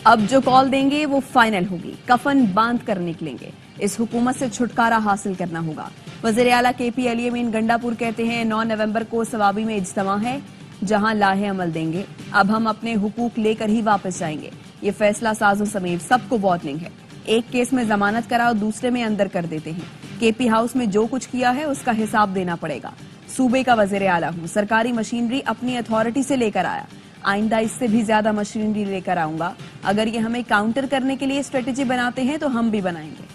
अब जो कॉल देंगे वो फाइनल होगी, कफन बांध कर निकलेंगे। इस हुकूमत से छुटकारा हासिल करना होगा। वज़ीर आला KP अली अमीन गंडापुर कहते हैं 9 नवंबर को सवाबी में इज्तिमा है, जहां लाहे अमल देंगे। अब हम अपने हुकूक लेकर ही वापस जाएंगे। ये फैसला साजों समेत सबको वार्निंग है। एक केस में जमानत कराओ, दूसरे में अंदर कर देते हैं। KP हाउस में जो कुछ किया है उसका हिसाब देना पड़ेगा। सूबे का वज़ीर आला हूं, सरकारी मशीनरी अपनी अथॉरिटी से लेकर आया, आइंदा इससे भी ज्यादा मशीनरी लेकर आऊंगा। अगर ये हमें काउंटर करने के लिए स्ट्रेटेजी बनाते हैं तो हम भी बनाएंगे।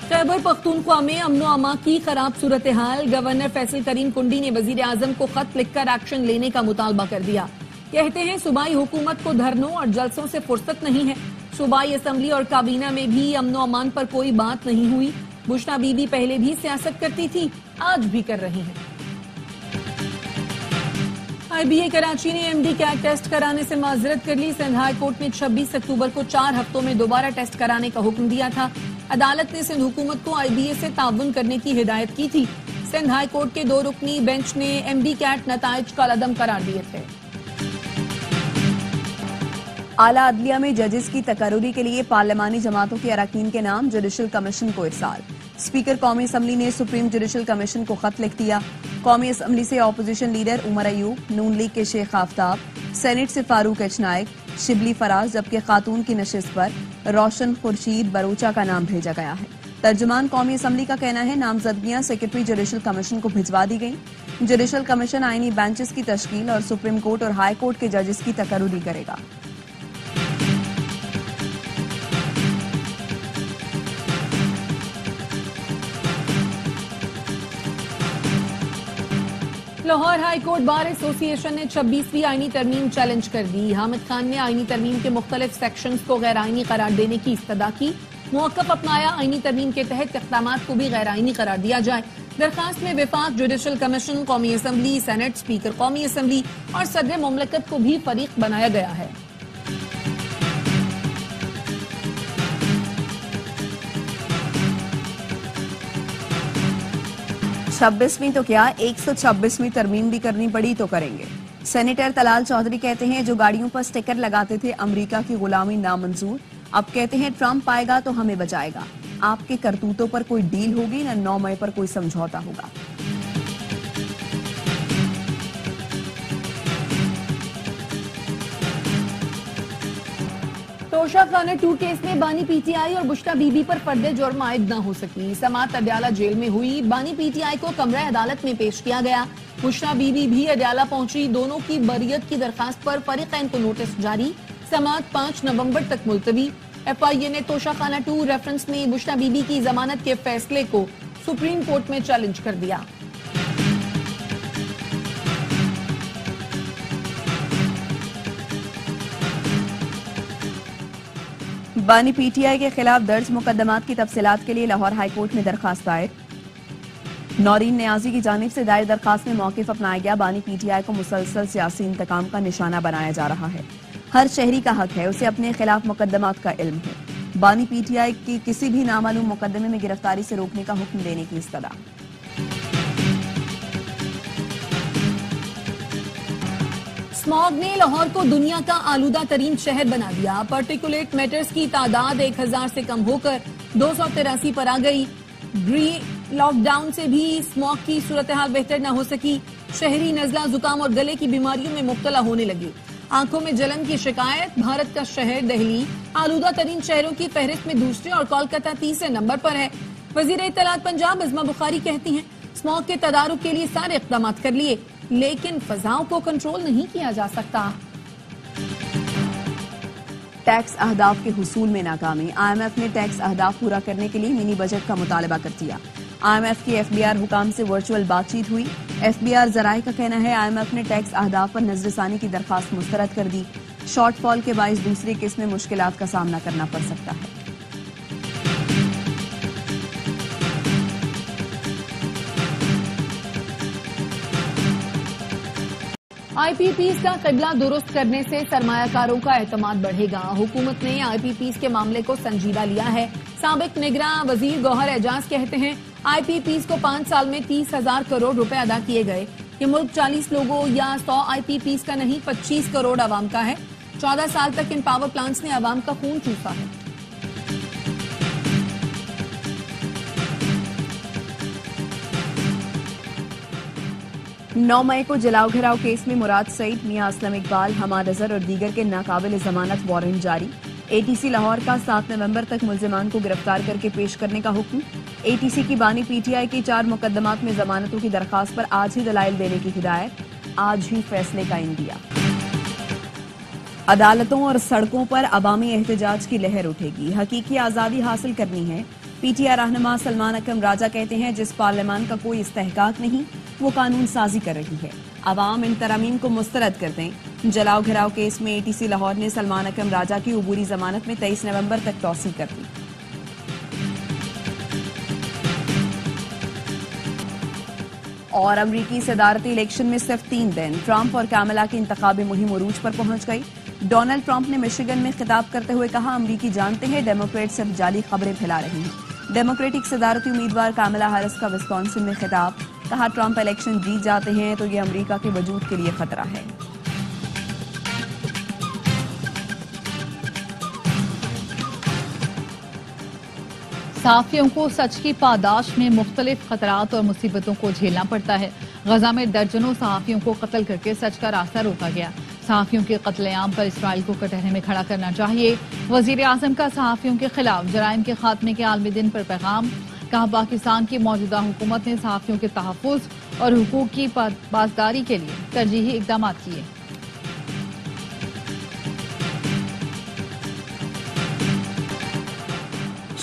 खैबर पख्तूनख्वा में अमनो अमा की खराब सूरत हाल। गवर्नर फैसल करीम कुंडी ने वजीर आजम को खत लिखकर एक्शन लेने का मुतालबा कर दिया। कहते हैं सूबाई हुकूमत को धरनों और जलसों से फुर्सत नहीं है। सूबाई असम्बली और काबीना में भी अमनो अमान पर कोई बात नहीं हुई। बुशरा बीबी पहले भी सियासत करती थी, आज भी कर रही हैं। IBA कराची ने MD कैट टेस्ट कराने से माजरत कर ली। सिंध हाई कोर्ट ने 26 अक्टूबर को 4 हफ्तों में दोबारा टेस्ट कराने का हुक्म दिया था। अदालत ने सिंध हुकूमत को IBA से ताउन करने की हिदायत की थी। सिंध हाई कोर्ट के 2 रुकनी बेंच ने MD कैट नताइज कलअदम करार दिए थे। आला अदलिया में जजेस की तकर्रुरी के लिए पार्लिमानी जमातों के अरकान के नाम जुडिशल कमीशन को इरसाल। स्पीकर कौमी असम्बली ने सुप्रीम जुडिशल कमीशन को खत लिख दिया। कौमी असम्बली से अपोजिशन लीडर उमर अयूब, नून लीग के शेख आफ्ताब, सेनेट से फारूक एच नाइक, शिबली फराज, जबकि खातून की नशिस्त पर रोशन खुर्शीद बरूचा का नाम भेजा गया है। तर्जुमान कौमी असम्बली का कहना है नामजदगियां सेक्रेटरी जुडिशल कमीशन को भिजवा दी गई। जुडिशल कमीशन आईनी बेंचेस की तश्कील और सुप्रीम कोर्ट और हाई कोर्ट के जजेस की तकर्रुरी करेगा। Lahore high court bar association ने 26वीं आईनी तरमीम चैलेंज कर दी। हामिद खान ने आईनी तरमीम के मुख्तलिफ सेक्शंस को गैर आईनी करार देने की इस्तदा की। मौक़िफ़ अपनाया, आईनी तरमीम के तहत इक़दामात को भी गैर आईनी करार दिया जाए। दरखास्त में विफाक, जुडिशल कमीशन, कौमी असम्बली, सेनेट, स्पीकर कौमी असम्बली और सदर मुमलकत को भी फरीक बनाया गया है। छब्बीसवीं तो क्या 126वीं तरमीम भी करनी पड़ी तो करेंगे। सेनेटर तलाल चौधरी कहते हैं जो गाड़ियों पर स्टिकर लगाते थे अमेरिका की गुलामी नामंजूर, अब कहते हैं ट्रंप आएगा तो हमें बचाएगा। आपके करतूतों पर कोई डील होगी न 9 मई पर कोई समझौता होगा। तोशा खाना 2 केस में बानी PTI और बुशरा बीबी पर फर्द जुर्म आयद न हो सकी। समात अडयाला जेल में हुई। बानी PTI को कमरा अदालत में पेश किया गया। बुशरा बीबी भी अडयाला पहुंची। दोनों की बरियत की दरखास्त पर फरीकैन को नोटिस जारी। समात 5 नवंबर तक मुलतवी। FIA ने तोशा खाना 2 रेफरेंस में बुशरा बीबी की जमानत के फैसले को सुप्रीम कोर्ट में चैलेंज कर दिया। बानी PTI के खिलाफ दर्ज मुकदमात की तफसीलात के लिए लाहौर हाईकोर्ट में दरखास्त दायर। नौरीन नियाजी की जानिब से दायर दरखास्त में मौक़िफ़ अपनाया गया। बानी PTI को मुसलसल सियासी इंतकाम का निशाना बनाया जा रहा है। हर शहरी का हक है उसे अपने खिलाफ मुकदमात का इल्म है। बानी PTI की किसी भी नामालूम मुकदमे में गिरफ्तारी से रोकने का हुक्म देने की इस्तदा। स्मॉग ने लाहौर को दुनिया का आलूदा तरीन शहर बना दिया। पार्टिकुलेट मैटर्स की तादाद 1000 से कम होकर 283 पर आ गई। लॉकडाउन से भी स्मॉग की सूरत हाल बेहतर न हो सकी। शहरी नजला, जुकाम और गले की बीमारियों में मुब्तला होने लगे। आंखों में जलन की शिकायत। भारत का शहर दिल्ली आलूदा तरीन शहरों की फहरिस्त में दूसरे और कोलकाता तीसरे नंबर पर है। वजीर इत्तलात पंजाब अज़मा बुखारी कहती हैं स्मॉग के तदारुक के लिए सारे इक़दाम कर लिए, लेकिन फजाओं को कंट्रोल नहीं किया जा सकता। टैक्स अहदाफ के हुसूल में नाकामी। IMF ने टैक्स अहदाफ पूरा करने के लिए मिनी बजट का मुतालबा कर दिया। IMF की FBR हुकाम से वर्चुअल बातचीत हुई। FBR जराए का कहना है IMF ने टैक्स अहदाफ पर नजरसानी की दरखास्त मुस्तरद कर दी। शॉर्टफॉल के बाइस दूसरी किस्त में मुश्किलात का सामना करना पड़ सकता है। IPPs का क़िबला दुरुस्त करने से सरमायाकारों का एतमाद बढ़ेगा। हुकूमत ने IPPs के मामले को संजीदा लिया है। साबिक निगरान वजीर गौहर एजाज कहते हैं IPPs को 5 साल में 30,000 करोड़ रुपए अदा किए गए। ये मुल्क 40 लोगों या 100 IPPs का नहीं 25 करोड़ आवाम का है। 14 साल तक इन पावर प्लांट्स ने आवाम का खून चूसा है। नौ मई को जलाओ घिराव केस में मुराद सईद, मियां असलम इकबाल, हमाद अजहर और दीगर के नाकाबिल जमानत वारंट जारी। एटीसी लाहौर का 7 नवंबर तक मुल्जिमान को गिरफ्तार करके पेश करने का हुक्म। एटीसी की बानी पीटीआई की 4 मुकदमात में जमानतों की दरखास्त पर आज ही दलाइल देने की हिदायत, आज ही फैसले का इंदिया। अदालतों और सड़कों पर अवामी एहतजाज की लहर उठेगी, हकीकी आजादी हासिल करनी है। पीटीआई रहनुमा सलमान अकरम राजा कहते हैं, जिस पार्लियामान का कोई इस्तेहकाक नहीं वो कानून साजी कर रही है, अवाम इन तरमीम को मुस्तरद कर दें। जलाओ घिराव केस में एटीसी लाहौर ने सलमान अकरम राजा की उबूरी जमानत में 23 नवंबर तक तौसीह कर दी। और अमरीकी सदारती इलेक्शन में सिर्फ 3 दिन, ट्रंप और कैमला की इंतखाबी मुहिम उरूज पर पहुंच गई। डोनाल्ड ट्रंप ने मिशिगन में खिताब करते हुए कहा, अमरीकी जानते हैं डेमोक्रेट सिर्फ जाली खबरें फैला रही हैं। डेमोक्रेटिक सदारती उम्मीदवार कैमला हैरिस का विस्कॉन्सिन में खिताब, कहा ट्रंप इलेक्शन जीत जाते हैं तो ये अमेरिका के वजूद के लिए खतरा है। सहाफियों को सच की पादाश में मुख्तलिफ खतरात और मुसीबतों को झेलना पड़ता है। गजा में दर्जनों सहाफियों को कत्ल करके सच का रास्ता रोका गया। सहाफियों के कत्लेआम पर इसराइल को कटहरे में खड़ा करना चाहिए। वजीर आजम का सहाफियों के खिलाफ जराइम के खात्मे के आलमी दिन पर पैगाम, कहा पाकिस्तान की मौजूदा हुकूमत ने सहाफियों के तहफ़्फ़ुज़ और हुकूक की पासदारी के लिए तरजीही इक़दाम किए।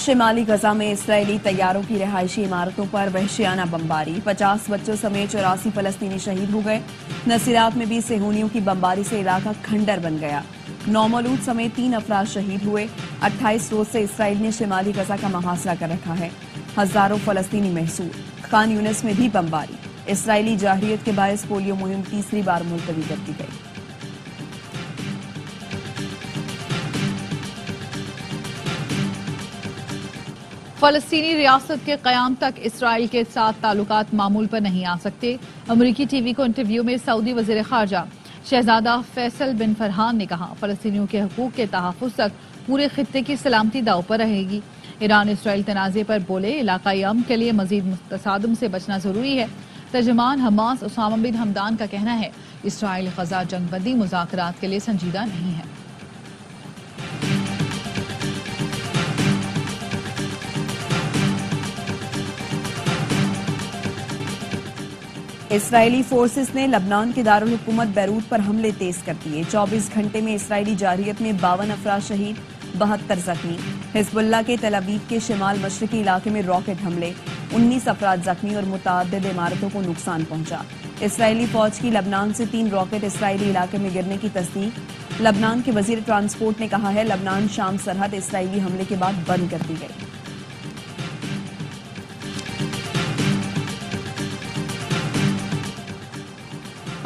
शिमाली गजा में इसराइली तैयारों की रिहायशी इमारतों पर वहशियाना बमबारी, 50 बच्चों समेत 84 फलस्तीनी शहीद हो गए। नसीरात में भी सेहूनियों की बमबारी से इलाका खंडर बन गया। नौमौलूद समेत 3 अफराद शहीद हुए। 28 रोज से इसराइल ने शिमाली गजा का मुहासरा कर रखा है। हजारों फलस्तीनी महसूर। खान यूनिस में भी बमबारी। इसराइली जाहिरियत के बायस पोलियो मुहिम तीसरी बार मुलतवी कर दी गई। फलस्तीनी रियासत के कयाम तक इसराइल के साथ ताल्लुकात मामूल पर नहीं आ सकते। अमरीकी टीवी को इंटरव्यू में सऊदी वजीर खारजा शहजादा फैसल बिन फरहान ने कहा, फलस्तीनियों के हकूक के तहफ़्फ़ुज़ तक पूरे खित्ते की सलामती दाव पर रहेगी। ईरान इसराइल तनाज़े पर बोले, इलाकाई अमन के लिए मजीद तसादुम से बचना जरूरी है। तर्जुमान हमास उसामा बिन हमदान का कहना है, इसराइल गजा जंगबंदी मुज़ाकरात के लिए संजीदा नहीं है। इसराइली फोर्सेस ने लबनान के दारुल हुकूमत बैरूत पर हमले तेज कर दिए। 24 घंटे में इसराइली जारहियत में 52 अफराद शहीद, 72 जख्मी। हिजबुल्लाह के तल अवीव के शिमाल मशरकी इलाके में रॉकेट हमले, 19 अफराद जख्मी और मुतअद्दिद इमारतों को नुकसान पहुंचा। इसराइली फौज की लबनान से 3 रॉकेट इसराइली इलाके में गिरने की तस्दीक। लबनान के वजीर ट्रांसपोर्ट ने कहा है, लबनान शाम सरहद इसराइली हमले के बाद बंद कर दी गई।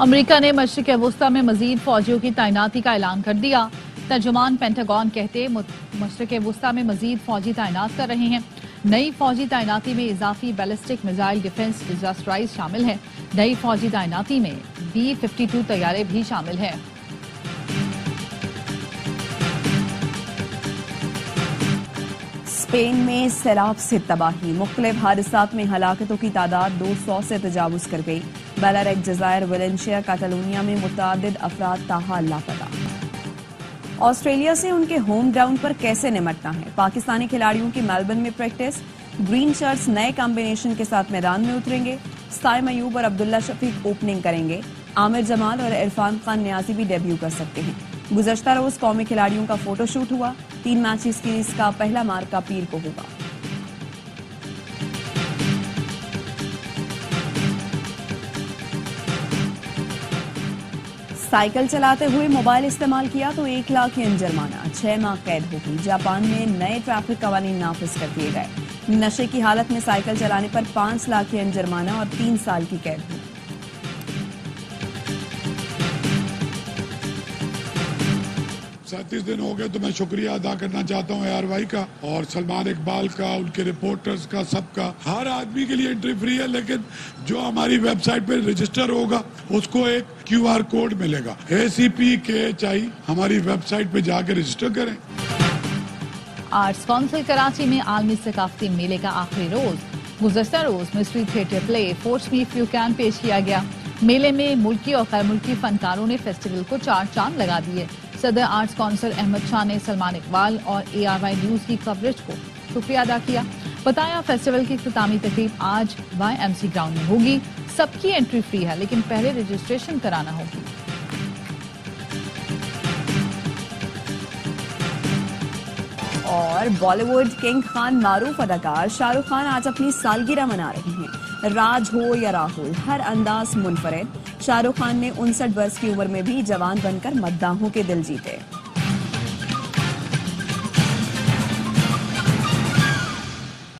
अमेरिका ने मशरिक़ वुस्ता में मजीद फौजियों की तैनाती का ऐलान कर दिया। तर्जुमान पेंटागन कहते मशरिक़ वुस्ता में मजीद फौजी तैनात कर रहे हैं। नई फौजी तैनाती में इजाफी बैलिस्टिक मिसाइल डिफेंस डिजास्टराइज शामिल है। नई फौजी तैनाती में B-52 तैयारे भी शामिल हैं। स्पेन में सैलाब से तबाही, मुख्तलिफ हादसात में हलाकतों की तादाद 200 से तजावुज कर गई। बेलारेक, जजायर, वलेंशिया, कैटालोनिया में मुतअद्दिद अफराद ताहाल लापता। ऑस्ट्रेलिया से उनके होम ग्राउंड पर कैसे निमटना है, पाकिस्तानी खिलाड़ियों की मेलबर्न में प्रैक्टिस। ग्रीन शर्ट्स नए कॉम्बिनेशन के साथ मैदान में उतरेंगे। साइम अयूब और अब्दुल्ला शफीक ओपनिंग करेंगे। आमिर जमाल और इरफान खान न्याजी भी डेब्यू कर सकते हैं। गुज़श्ता रोज कौमी खिलाड़ियों का फोटोशूट हुआ। 3 मैचेस सीरीज का पहला मार्का पीर को होगा। साइकिल चलाते हुए मोबाइल इस्तेमाल किया तो 1 लाख yen जुर्माना, 6 माह कैद होगी। जापान में नए ट्रैफिक कवानीन नाफिज कर दिए गए। नशे की हालत में साइकिल चलाने पर 5 लाख yen जुर्माना और 3 साल की कैद होगी। 37 दिन हो गए, तो मैं शुक्रिया अदा करना चाहता हूँ ARY का और सलमान इकबाल का, उनके रिपोर्टर्स का, सबका। हर आदमी के लिए एंट्री फ्री है, लेकिन जो हमारी वेबसाइट पे रजिस्टर होगा उसको एक QR कोड मिलेगा। ACPKHI हमारी वेबसाइट पे जाके रजिस्टर करें। आर्ट्स काउंसिल कराची में आलमी सकाफती मेले का आखिरी रोज गुज़श्ता रोज mystery theatre play force me if you can पेश किया गया। मेले में मुल्की और गैर मुल्की फनकारों ने फेस्टिवल को 4 चांद लगा दिए। सदर आर्ट्स काउंसिल अहमद शाह ने सलमान इकबाल और ARY न्यूज की कवरेज को शुक्रिया अदा किया। बताया फेस्टिवल की इख्तितामी तकरीब आज YMC ग्राउंड में होगी। सबकी एंट्री फ्री है, लेकिन पहले रजिस्ट्रेशन कराना होगी। और बॉलीवुड किंग खान मारूफ अदाकार शाहरुख खान आज अपनी सालगिरह मना रहे हैं। राज हो या राहुल, हर अंदाज मुनफरिद। शाहरुख खान ने 59 वर्ष की उम्र में भी जवान बनकर मद्दाहों के दिल जीते।